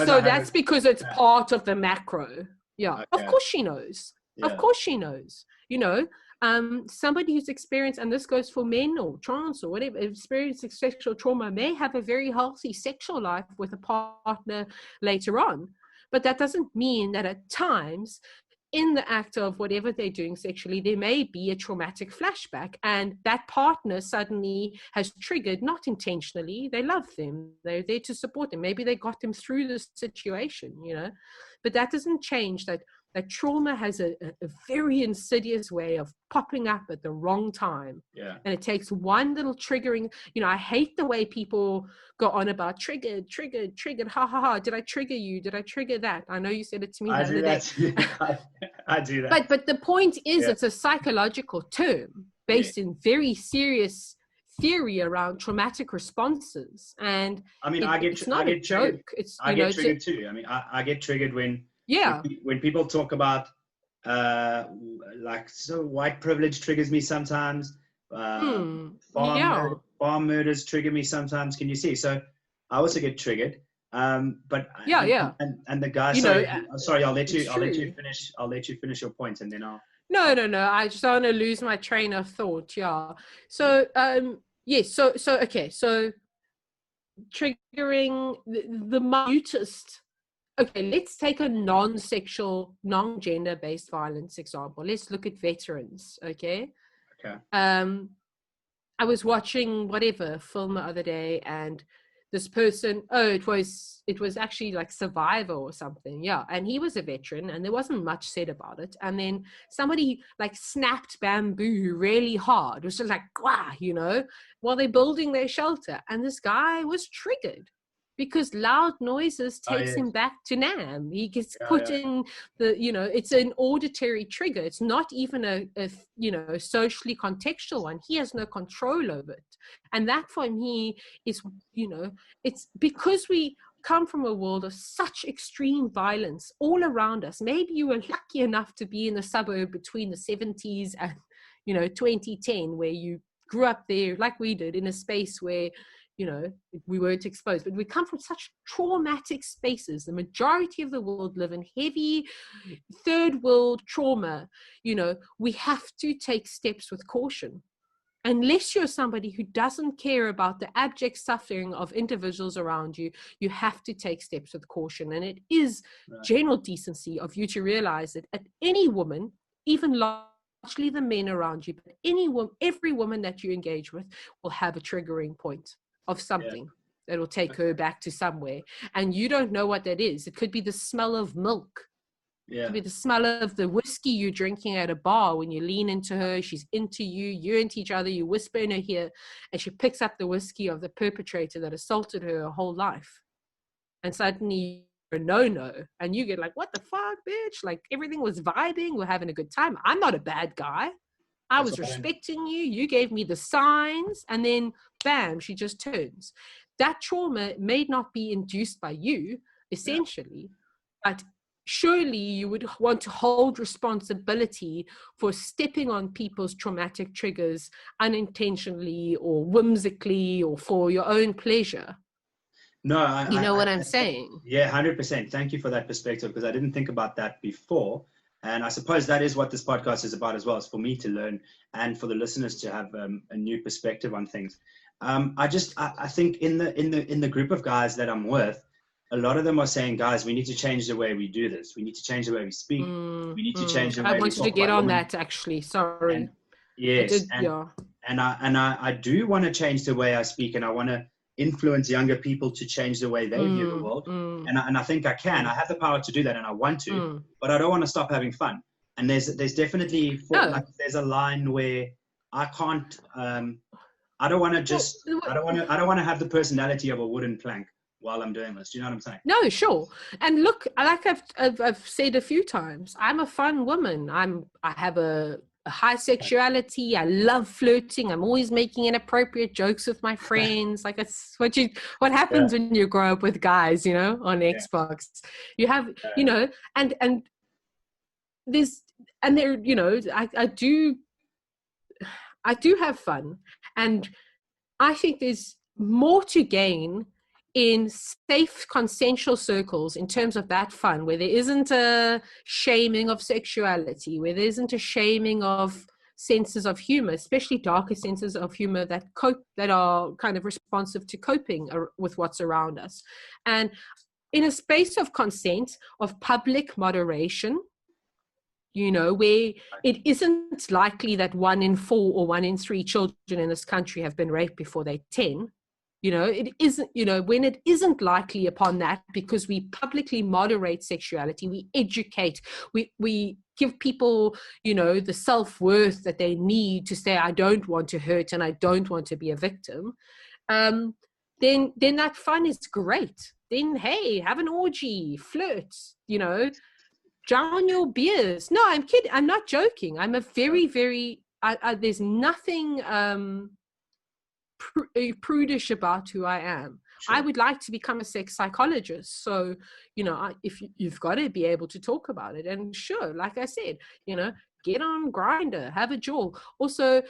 That's because it's part of the macro. Yeah, okay. Of course she knows. Yeah. Of course she knows. Somebody who's experienced, and this goes for men or trans or whatever, experiencing sexual trauma may have a very healthy sexual life with a partner later on. But that doesn't mean that at times in the act of whatever they're doing sexually, there may be a traumatic flashback, and that partner suddenly has triggered, not intentionally, they love them, they're there to support them, maybe they got them through the situation, but that doesn't change that trauma has a very insidious way of popping up at the wrong time. Yeah. And it takes one little triggering, I hate the way people go on about triggered, ha ha ha, did I trigger you? Did I trigger that? I know you said it to me the other day. I do that. But the point is, it's a psychological term based in very serious theory around traumatic responses. And I get triggered. I get triggered too. I get triggered when people talk about white privilege triggers me sometimes. Farm murders trigger me sometimes. Can you see? So I also get triggered. And the guy. Sorry, I'll let you finish. I'll let you finish your point, and then I'll. No. I just don't want to lose my train of thought. Yeah. So yes. So okay. So triggering the minutest. Okay, let's take a non-sexual, non-gender-based violence example. Let's look at veterans, okay? Okay. I was watching whatever film the other day, and this person, it was actually like Survivor or something, and he was a veteran, and there wasn't much said about it, and then somebody like snapped bamboo really hard. It was just like, while they're building their shelter, and this guy was triggered. Because loud noises takes him back to Nam. He gets put in it's an auditory trigger. It's not even a socially contextual one. He has no control over it. And that for me is, it's because we come from a world of such extreme violence all around us. Maybe you were lucky enough to be in the suburb between the 70s and, 2010, where you grew up there like we did in a space where, we weren't exposed, but we come from such traumatic spaces. The majority of the world live in heavy third world trauma. We have to take steps with caution. Unless you're somebody who doesn't care about the abject suffering of individuals around you, you have to take steps with caution. And it is general decency of you to realize that at any woman, even largely the men around you, but every woman that you engage with will have a triggering point of something that will take her back to somewhere. And you don't know what that is. It could be the smell of milk. It could be the smell of the whiskey you're drinking at a bar when you lean into her, she's into you, you're into each other, you whisper in her ear, and she picks up the whiskey of the perpetrator that assaulted her whole life. And suddenly you're a no-no. And you get like, what the fuck, bitch? Like, everything was vibing, we're having a good time. I'm not a bad guy. I was respecting you. You gave me the signs. And then, bam, she just turns. That trauma may not be induced by you, essentially, but surely you would want to hold responsibility for stepping on people's traumatic triggers unintentionally or whimsically or for your own pleasure. No, you know what I'm saying? Yeah, 100%. Thank you for that perspective, because I didn't think about that before. And I suppose that is what this podcast is about as well, is for me to learn and for the listeners to have a new perspective on things. I think in the group of guys that I'm with, a lot of them are saying, guys, we need to change the way we do this. We need to change the way we speak. We need to change the way we talk. I wanted to get on that, actually. Sorry. And, yes. And I do want to change the way I speak, and I want to influence younger people to change the way they view the world. And I think I can. I have the power to do that, and I want to, but I don't want to stop having fun. And there's definitely, there's a line where I can't, I don't want to have the personality of a wooden plank while I'm doing this. Do you know what I'm saying? No, sure. And look, like I've said a few times, I'm a fun woman. I have a high sexuality. I love flirting. I'm always making inappropriate jokes with my friends. Like, it's what happens when you grow up with guys, on Xbox. You have, and there's, and there, I do have fun. And I think there's more to gain in safe consensual circles in terms of that fun, where there isn't a shaming of sexuality, where there isn't a shaming of senses of humor, especially darker senses of humor that are kind of responsive to coping with what's around us. And in a space of consent, of public moderation, where it isn't likely that 1 in 4 or 1 in 3 children in this country have been raped before they're 10. It isn't, when it isn't likely upon that, because we publicly moderate sexuality, we educate, we give people, the self-worth that they need to say, I don't want to hurt and I don't want to be a victim, then that fun is great. Then, hey, have an orgy, flirt, drown your beers. No, I'm kidding. I'm not joking. I'm a very, very, there's nothing prudish about who I am. Sure. I would like to become a sex psychologist. So, if you've got to be able to talk about it. And sure, like I said, get on Grindr, have a jaw. Also,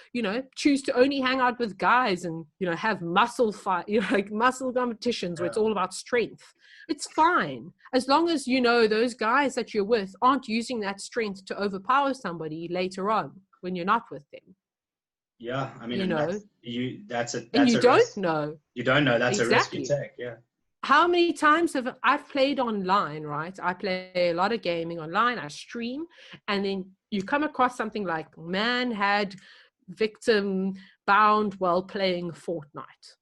choose to only hang out with guys and, have muscle fight, like muscle competitions where it's all about strength. It's fine. As long as, those guys that you're with aren't using that strength to overpower somebody later on when you're not with them. Yeah, I mean, that's a don't know. You don't know. That's exactly a risk you take. Yeah. How many times have I've played online, right? I play a lot of gaming online. I stream, and then you come across something like man had victim bound while playing Fortnite.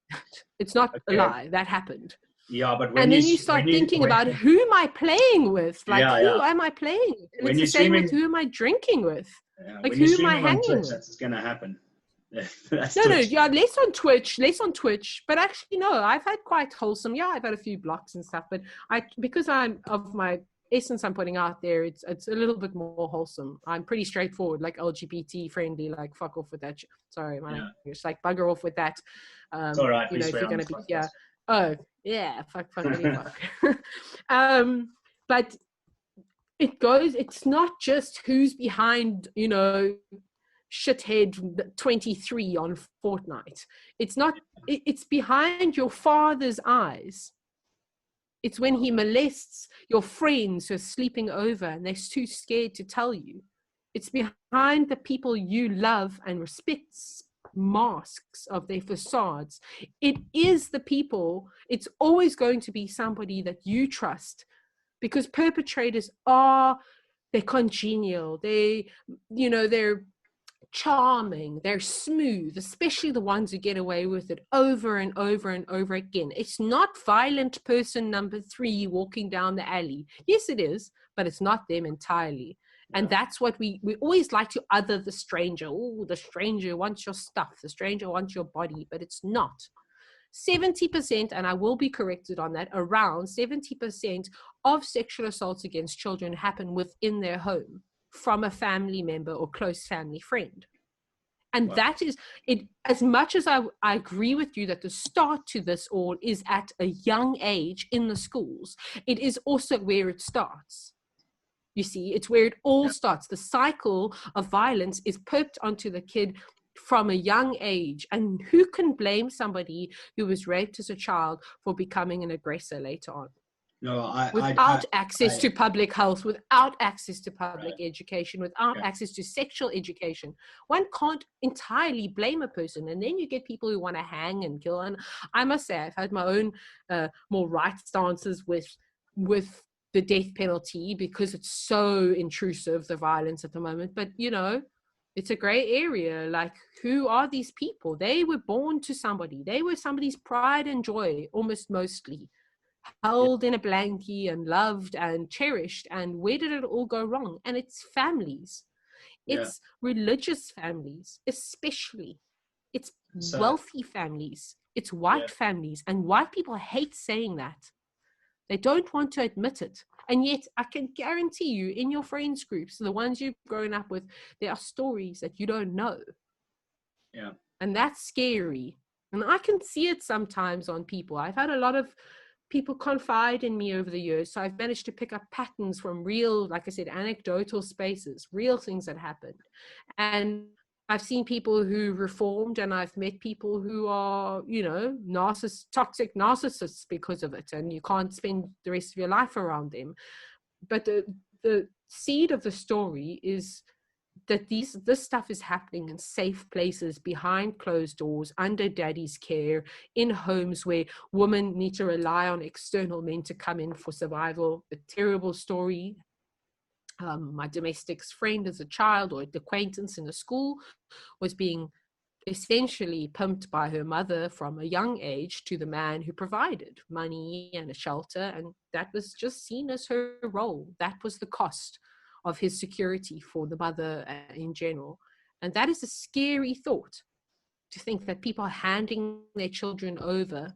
It's not a lie. That happened. Yeah, but then you start thinking about who am I playing with? Like, who am I playing with? And it's the same with who am I drinking with? Yeah, like, who am I hanging Twitch, with? That's going to happen. less on Twitch, but actually no, I've had quite wholesome. I've had a few blocks and stuff, but because I'm of my essence I'm putting out there, it's a little bit more wholesome. I'm pretty straightforward, like LGBT friendly, like fuck off with that sorry man, it's like bugger off with that. It's all right, if you're gonna be fuck but it's not just who's behind shithead 23 on Fortnite. It's not, it's behind your father's eyes. It's when he molests your friends who are sleeping over and they're too scared to tell you. It's behind the people you love and respect masks of their facades. It is the people, it's always going to be somebody that you trust, because perpetrators they're congenial, they're charming, they're smooth, especially the ones who get away with it over and over and over again. It's not violent person number 3 walking down the alley. Yes, it is, but it's not them entirely. And that's what we always like to other the stranger. Oh, the stranger wants your stuff. The stranger wants your body, but it's not. 70%, and I will be corrected on that, around 70% of sexual assaults against children happen within their home from a family member or close family friend. And that is it. As much as I agree with you that the start to this all is at a young age in the schools, it is also where it starts. You see, it's where it all starts. The cycle of violence is perked onto the kid from a young age. And who can blame somebody who was raped as a child for becoming an aggressor later on? No, without access to public health, without access to public education, without access to sexual education. One can't entirely blame a person. And then you get people who want to hang and kill. And I must say, I've had my own more right stances with the death penalty, because it's so intrusive, the violence at the moment. But, it's a gray area. Like, who are these people? They were born to somebody. They were somebody's pride and joy, almost mostly. Held in a blankie and loved and cherished. And where did it all go wrong? And it's families. It's religious families, especially. It's wealthy families. It's white families. And white people hate saying that. They don't want to admit it. And yet I can guarantee you, in your friends groups, the ones you've grown up with, there are stories that you don't know. Yeah. And that's scary. And I can see it sometimes on people. I've had a lot of people confide in me over the years. So I've managed to pick up patterns from real, like I said, anecdotal spaces, real things that happened. And I've seen people who reformed, and I've met people who are, toxic narcissists because of it. And you can't spend the rest of your life around them. But the seed of the story is that this stuff is happening in safe places, behind closed doors, under daddy's care, in homes where women need to rely on external men to come in for survival. A terrible story. My domestic friend as a child, or acquaintance in the school, was being essentially pimped by her mother from a young age to the man who provided money and a shelter. And that was just seen as her role. That was the cost of his security for the mother in general. And that is a scary thought, to think that people are handing their children over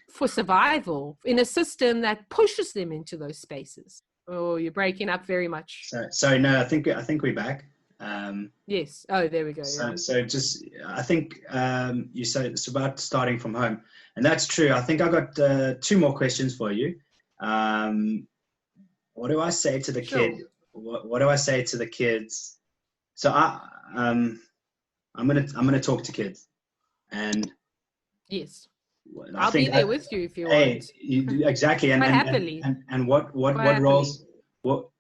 for survival in a system that pushes them into those spaces. Oh, you're breaking up very much. So no, I think we're back. Yes. Oh, there we go. So just, I think you said it's about starting from home, and that's true. I think I got 2 more questions for you. What do I say to the kid? What do I say to the kids? So I'm gonna talk to kids, and yes. I'll be there with you if you want. Exactly, and happily. And what roles?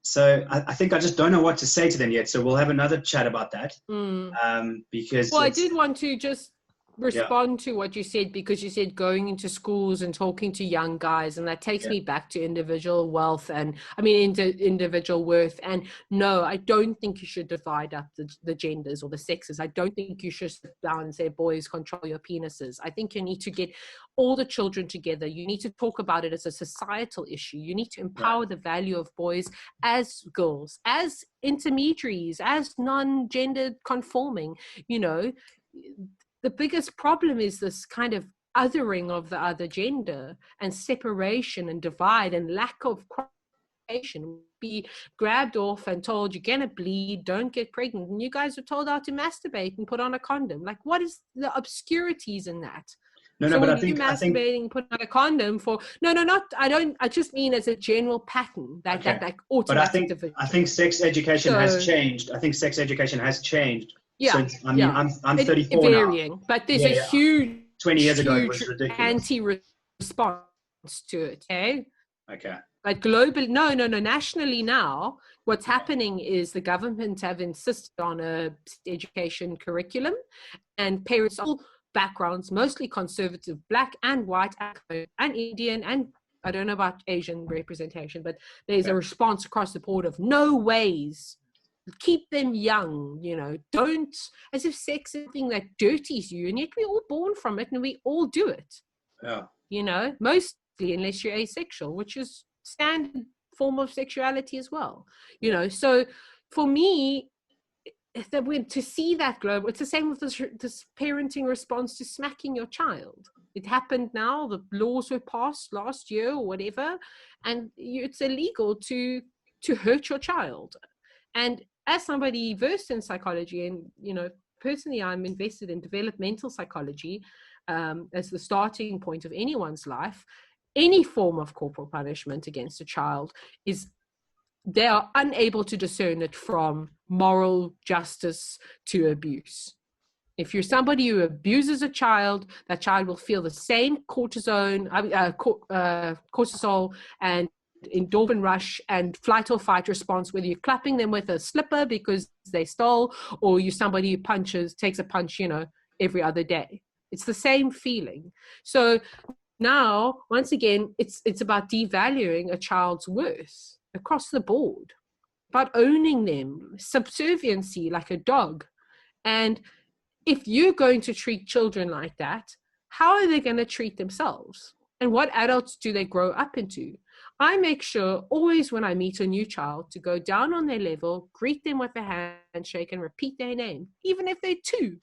So I think I just don't know what to say to them yet. So we'll have another chat about that. Because I did want to just respond to what you said, because you said going into schools and talking to young guys, and that takes me back to individual wealth and individual worth. And no, I don't think you should divide up the genders or the sexes. I don't think you should sit down and say, boys, control your penises. I think you need to get all the children together. You need to talk about it as a societal issue. You need to empower the value of boys as girls, as intermediaries, as non-gendered conforming. The biggest problem is this kind of othering of the other gender, and separation and divide and lack of cooperation. Be grabbed off and told, you're gonna bleed, don't get pregnant, and you guys are told how to masturbate and put on a condom. Like, what is the obscurities in that? But I think masturbating, put on a condom for I just mean as a general pattern that like automatic. But I think sex education has changed. I think sex education has changed Yeah. So, I mean, I'm 34 varying, now. but there's a huge 20 years ago, it was ridiculous. anti-response to it, okay? Okay. But globally, no. Nationally now, what's happening is the government have insisted on a education curriculum, and parents of all backgrounds, mostly conservative, black and white, and Indian, and I don't know about Asian representation, but there's a response across the board of no ways. Keep them young, don't, as if sex is something that dirties you, and yet we're all born from it and we all do it. Yeah. Mostly unless you're asexual, which is standard form of sexuality as well. So for me, to see that global, it's the same with this parenting response to smacking your child. It happened now, the laws were passed last year or whatever, and it's illegal to hurt your child. And as somebody versed in psychology, and personally I'm invested in developmental psychology as the starting point of anyone's life, any form of corporal punishment against a child they are unable to discern it from moral justice to abuse. If you're somebody who abuses a child, that child will feel the same cortisol and endorphin rush and flight or fight response, whether you're clapping them with a slipper because they stole, or you're somebody who takes a punch, every other day. It's the same feeling. So now, once again, it's about devaluing a child's worth across the board, about owning them, subserviency like a dog. And if you're going to treat children like that, how are they going to treat themselves? And what adults do they grow up into? I make sure always when I meet a new child to go down on their level, greet them with a handshake and repeat their name, even if they're 2,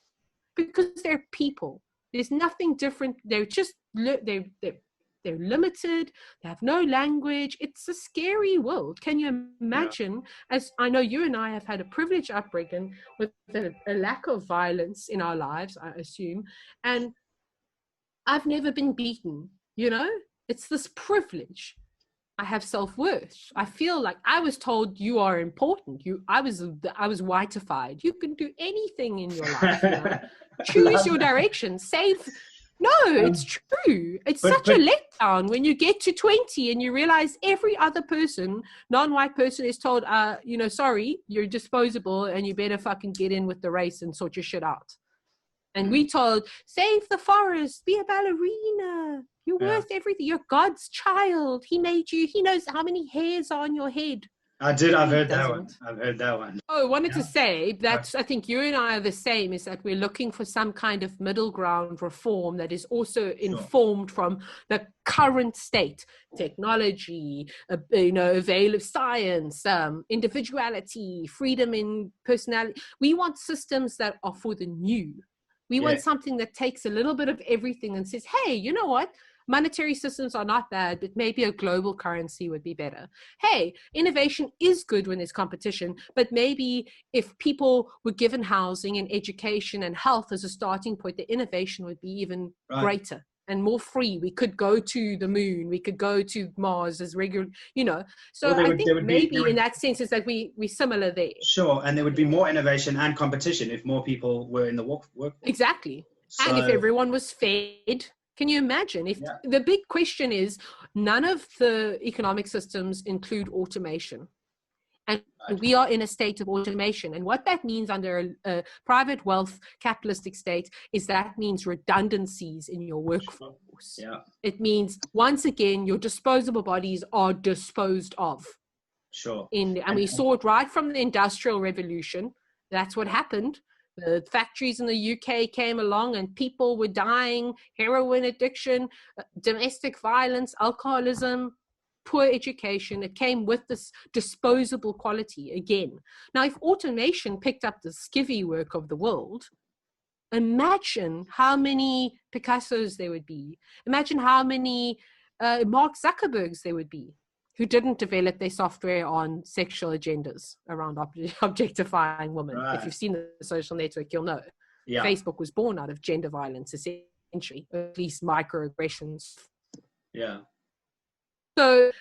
because they're people. There's nothing different. They're just, they're limited. They have no language. It's a scary world. Can you imagine, as I know you and I have had a privileged upbringing with a lack of violence in our lives, I assume, and I've never been beaten, It's this privilege. I have self-worth. I feel like I was told you are important. I was whiteified. You can do anything in your life. Choose your direction. It's true. It's such a letdown when you get to 20 and you realize every other person, non-white person, is told, sorry, you're disposable and you better fucking get in with the race and sort your shit out. And we told, save the forest, be a ballerina. You're worth everything. You're God's child. He made you. He knows how many hairs are on your head. I've heard that one. Oh, I wanted to say that I think you and I are the same, is that we're looking for some kind of middle ground reform that is also informed from the current state, technology, avail of science, individuality, freedom in personality. We want systems that are for the new. We want something that takes a little bit of everything and says, hey, you know what? Monetary systems are not bad, but maybe a global currency would be better. Hey, innovation is good when there's competition, but maybe if people were given housing and education and health as a starting point, the innovation would be even greater and more free. We could go to the moon. We could go to Mars as regular, So I think maybe in that sense is that we similar there. Sure, and there would be more innovation and competition if more people were in the workforce. Exactly. So, and if everyone was fed. Can you imagine if the big question is none of the economic systems include automation, and we are in a state of automation, and what that means under a private wealth capitalistic state is that means redundancies in your workforce. It means once again your disposable bodies are disposed of. And we saw it right from the Industrial Revolution. That's what happened. The factories in the UK came along and people were dying, heroin addiction, domestic violence, alcoholism, poor education. It came with this disposable quality again. Now, if automation picked up the skivvy work of the world, imagine how many Picassos there would be. Imagine how many Mark Zuckerbergs there would be who didn't develop their software on sexual agendas around objectifying women. If you've seen the social network, you'll know. Facebook was born out of gender violence, essentially, at least microaggressions. Yeah. So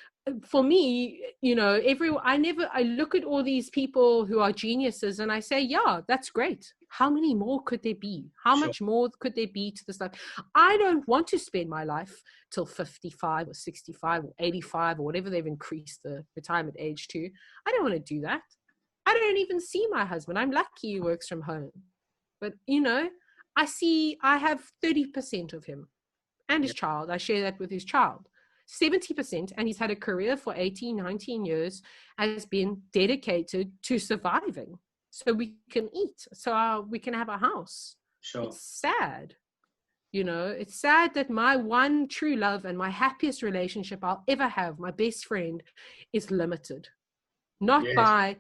for me, you know, I look at all these people who are geniuses and I say, yeah, that's great. How many more could there be? How much more could there be to this life? I don't want to spend my life till 55 or 65 or 85 or whatever they've increased the retirement age to. I don't want to do that. I don't even see my husband. I'm lucky he works from home. But, you know, I have 30% of him and his child. I share that with his child. 70%, and he's had a career for 18, 19 years, has been dedicated to surviving so we can eat, so we can have a house. Sure. It's sad. You know, it's sad that my one true love and my happiest relationship I'll ever have, my best friend, is limited. Not by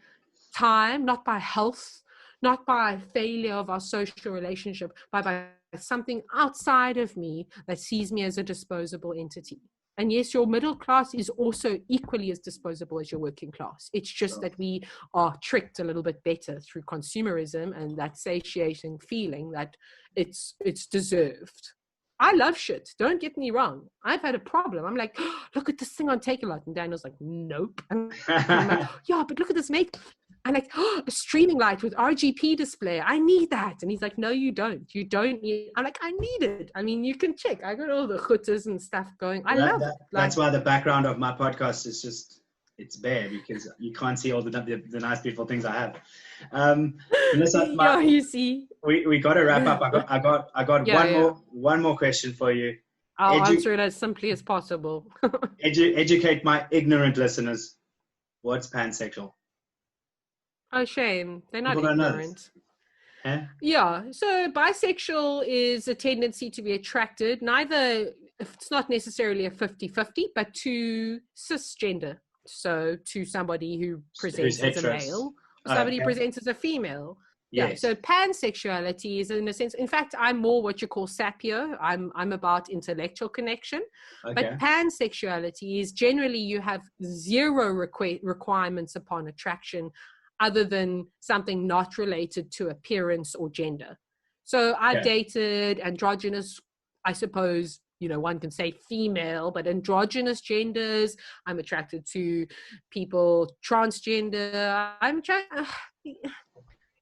time, not by health, not by failure of our social relationship, but by something outside of me that sees me as a disposable entity. And yes, your middle class is also equally as disposable as your working class. It's just that we are tricked a little bit better through consumerism and that satiating feeling that it's deserved. I love shit. Don't get me wrong. I've had a problem. I'm like, oh, look at this thing on Takealot. And Daniel's like, nope. And I'm like, yeah, but look at this mate. I'm like, oh, a streaming light with RGB display. I need that. And he's like, no, you don't. You don't need. I'm like, I need it. I mean, you can check. I got all the chutters and stuff going. I love it. That's why the background of my podcast is just, it's bare because you can't see all the nice, beautiful things I have. You see. We got to wrap up. I got one more question for you. I'll answer it as simply as possible. Educate my ignorant listeners. What's pansexual? Oh, shame. They're not ignorant. Huh? Yeah. So bisexual is a tendency to be attracted, neither, it's not necessarily a 50-50, but to cisgender. So to somebody who presents as a male, or somebody who presents as a female. Yeah. So pansexuality is, in a sense, in fact, I'm more what you call sapio. I'm about intellectual connection. But pansexuality is generally you have zero requirements upon attraction other than something not related to appearance or gender. So I've dated androgynous, I suppose, you know, one can say female, but androgynous genders. I'm attracted to people transgender.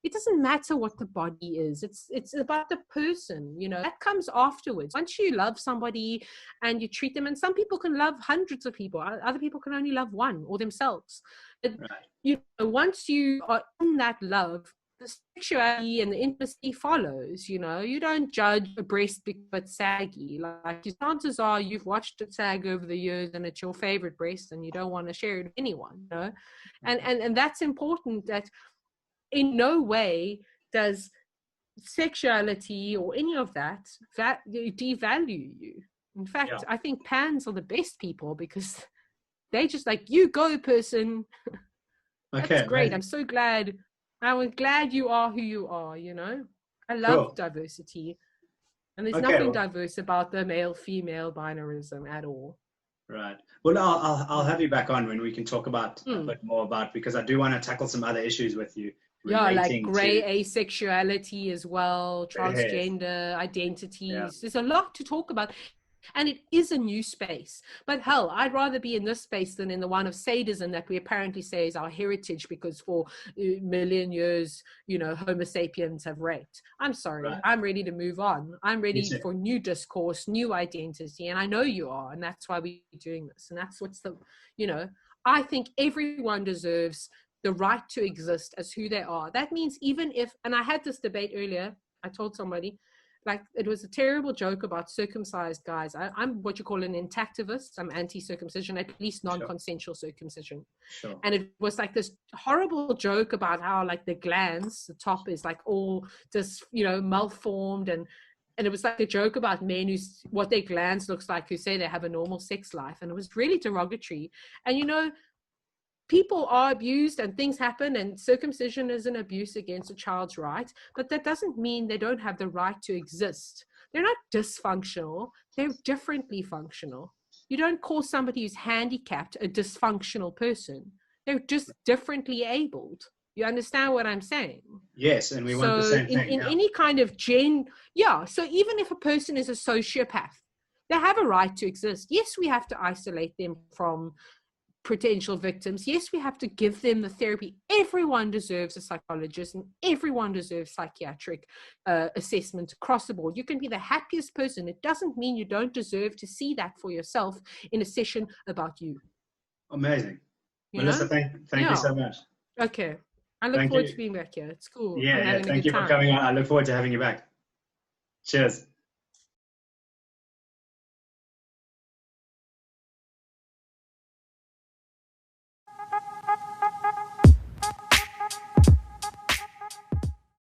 It doesn't matter what the body is. It's about the person, you know, that comes afterwards. Once you love somebody and you treat them, and some people can love hundreds of people, other people can only love one or themselves. But, you know, once you are in that love, the sexuality and the intimacy follows. You know, you don't judge a breast because it's saggy. Like, chances are you've watched it sag over the years and it's your favorite breast and you don't want to share it with anyone, you know. And that's important, that in no way does sexuality or any of that devalue you. In fact, I think pans are the best people because they just like, you go, person. That's great. I'm so glad. I'm glad you are who you are, you know. I love diversity. And there's nothing diverse about the male-female binarism at all. Right. Well, I'll have you back on when we can talk about a bit more about, because I do want to tackle some other issues with you. Yeah, like gray asexuality as well, transgender identities. Yeah. There's a lot to talk about. And it is a new space. But hell, I'd rather be in this space than in the one of sadism that we apparently say is our heritage because for a million years, you know, Homo sapiens have raped. I'm sorry. Right. I'm ready to move on. I'm ready for new discourse, new identity. And I know you are. And that's why we're doing this. And that's what's the, you know, I think everyone deserves the right to exist as who they are. That means even if, and I had this debate earlier, I told somebody, like, it was a terrible joke about circumcised guys. I'm what you call an intactivist. I'm anti-circumcision, at least non-consensual circumcision. Sure. And it was like this horrible joke about how, like, the glands, the top is like all just, you know, malformed. And it was like a joke about men what their glands looks like, who say they have a normal sex life. And it was really derogatory. And, you know, people are abused and things happen, and circumcision is an abuse against a child's right, but that doesn't mean they don't have the right to exist. They're not dysfunctional. They're differently functional. You don't call somebody who's handicapped a dysfunctional person. They're just differently abled. You understand what I'm saying? Yes, and we want the same thing. In any kind of so even if a person is a sociopath, they have a right to exist. Yes, we have to isolate them from potential victims, yes, we have to give them the therapy. Everyone deserves a psychologist and everyone deserves psychiatric assessment across the board. You can be the happiest person. It doesn't mean you don't deserve to see that for yourself in a session about you. Amazing. Melissa, thank you so much. Okay. I look forward to being back here. It's cool. Yeah, thank you for coming on. I look forward to having you back. Cheers.